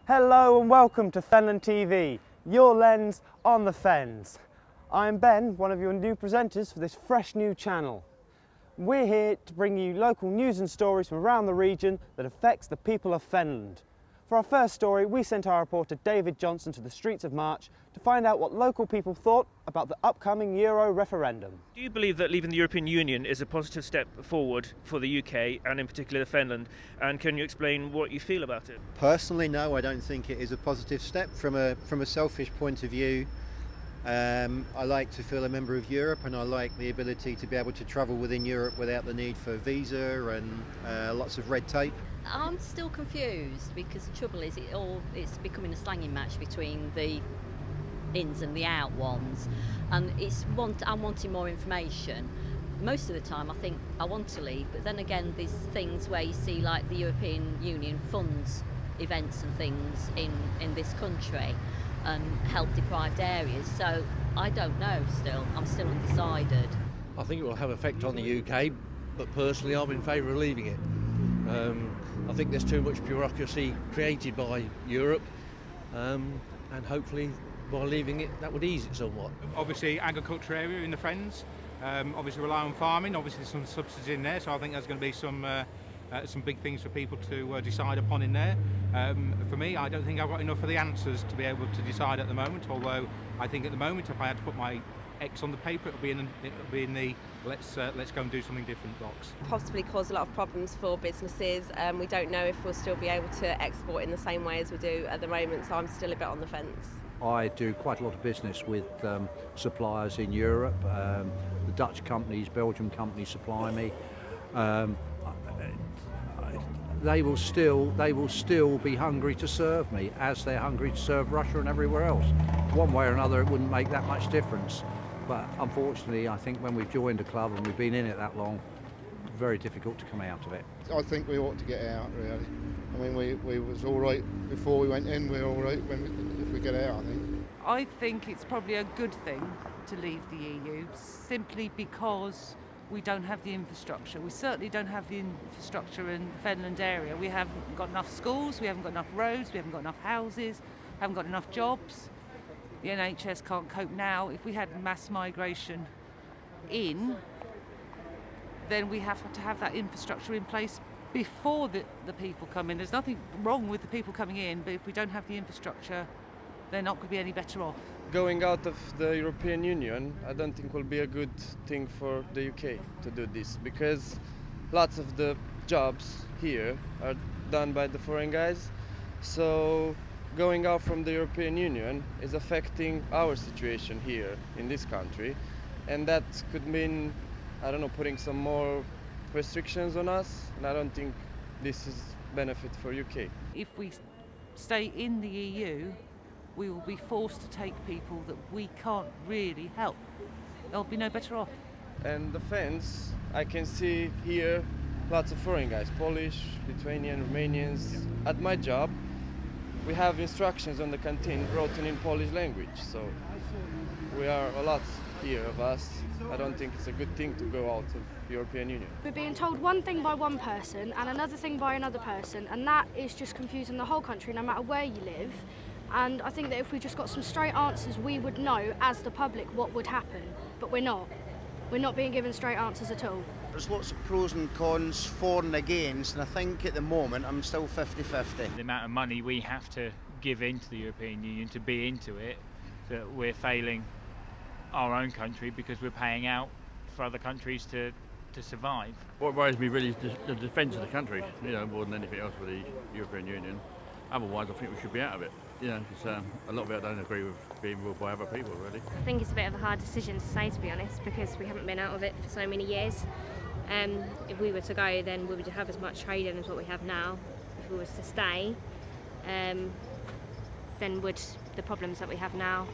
Hello and welcome to Fenland TV, your lens on the Fens. I'm Ben, one of your new presenters for this fresh new channel. We're here to bring you local news and stories from around the region that affects the people of Fenland. For our first story, we sent our reporter David Johnson to the streets of March to find out what local people thought about the upcoming Euro referendum. Do you believe that leaving the European Union is a positive step forward for the UK and in particular Finland? And can you explain what you feel about it? Personally, no, I don't think it is a positive step. From a selfish point of view, I like to feel a member of Europe, and I like the ability to be able to travel within Europe without the need for visa and lots of red tape. I'm still confused because the trouble is it's becoming a slanging match between the ins and the out ones, and I'm wanting more information. Most of the time I think I want to leave, but then again there's things where you see like the European Union funds events and things in this country and help deprived areas, so I don't know still. I'm still undecided. I think it will have effect on the UK, but personally I'm in favour of leaving it. I think there's too much bureaucracy created by Europe, and hopefully by leaving it that would ease it somewhat. Obviously agriculture area in the Fens, obviously rely on farming, obviously there's some subsidies in there, so I think there's going to be some big things for people to decide upon in there. For me, I don't think I've got enough of the answers to be able to decide at the moment, although I think at the moment if I had to put my X on the paper, it'll be in the let's go and do something different box. Possibly cause a lot of problems for businesses. We don't know if we'll still be able to export in the same way as we do at the moment, so I'm still a bit on the fence. I do quite a lot of business with suppliers in Europe. The Dutch companies, Belgian companies supply me. They will still be hungry to serve me, as they're hungry to serve Russia and everywhere else. One way or another, it wouldn't make that much difference. But unfortunately, I think when we've joined a club and we've been in it that long, very difficult to come out of it. I think we ought to get out, really. I mean, we was all right before we went in, we're all right if we get out, I think. I think it's probably a good thing to leave the EU, simply because we don't have the infrastructure. We certainly don't have the infrastructure in the Fenland area. We haven't got enough schools, we haven't got enough roads, we haven't got enough houses, haven't got enough jobs. The NHS can't cope now. If we had mass migration in, then we have to have that infrastructure in place before the people come in. There's nothing wrong with the people coming in, but if we don't have the infrastructure, they're not going to be any better off. Going out of the European Union, I don't think will be a good thing for the UK to do this, because lots of the jobs here are done by the foreign guys. So going out from the European Union is affecting our situation here in this country, and that could mean, I don't know, putting some more restrictions on us, and I don't think this is benefit for UK. If we stay in the EU, we will be forced to take people that we can't really help. They'll be no better off. And the Fens, I can see here lots of foreign guys, Polish, Lithuanian, Romanians. At my job, we have instructions on the canteen written in Polish language, so we are a lot here of us. I don't think it's a good thing to go out of the European Union. We're being told one thing by one person and another thing by another person, and that is just confusing the whole country no matter where you live. And I think that if we just got some straight answers, we would know as the public what would happen, but we're not. We're not being given straight answers at all. There's lots of pros and cons, for and against, and I think at the moment I'm still 50-50. The amount of money we have to give into the European Union to be into it, that we're failing our own country because we're paying out for other countries to survive. What worries me really is the defence of the country, more than anything else with the European Union. Otherwise I think we should be out of it. Because a lot of it I don't agree with being ruled by other people, really. I think it's a bit of a hard decision to say, to be honest, because we haven't been out of it for so many years. If we were to go, then we would have as much trading as what we have now. If we were to stay, then would the problems that we have now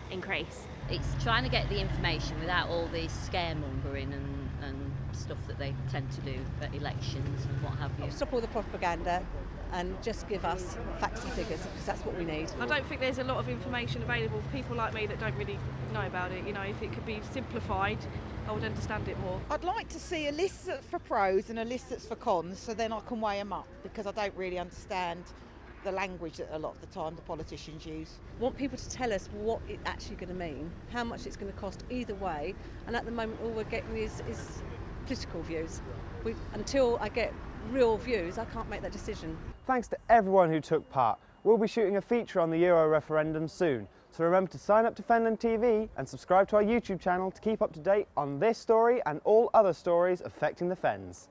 increase? It's trying to get the information without all this scaremongering and stuff that they tend to do at elections and what have you. Stop all the propaganda and just give us facts and figures, because that's what we need. I don't think there's a lot of information available for people like me that don't really know about it. If it could be simplified, I would understand it more. I'd like to see a list that's for pros and a list that's for cons, so then I can weigh them up, because I don't really understand the language that a lot of the time the politicians use. Want people to tell us what it's actually going to mean, how much it's going to cost either way, and at the moment all we're getting is political views. Until I get real views, I can't make that decision. Thanks to everyone who took part. We'll be shooting a feature on the Euro referendum soon, so remember to sign up to Fenland TV and subscribe to our YouTube channel to keep up to date on this story and all other stories affecting the Fens.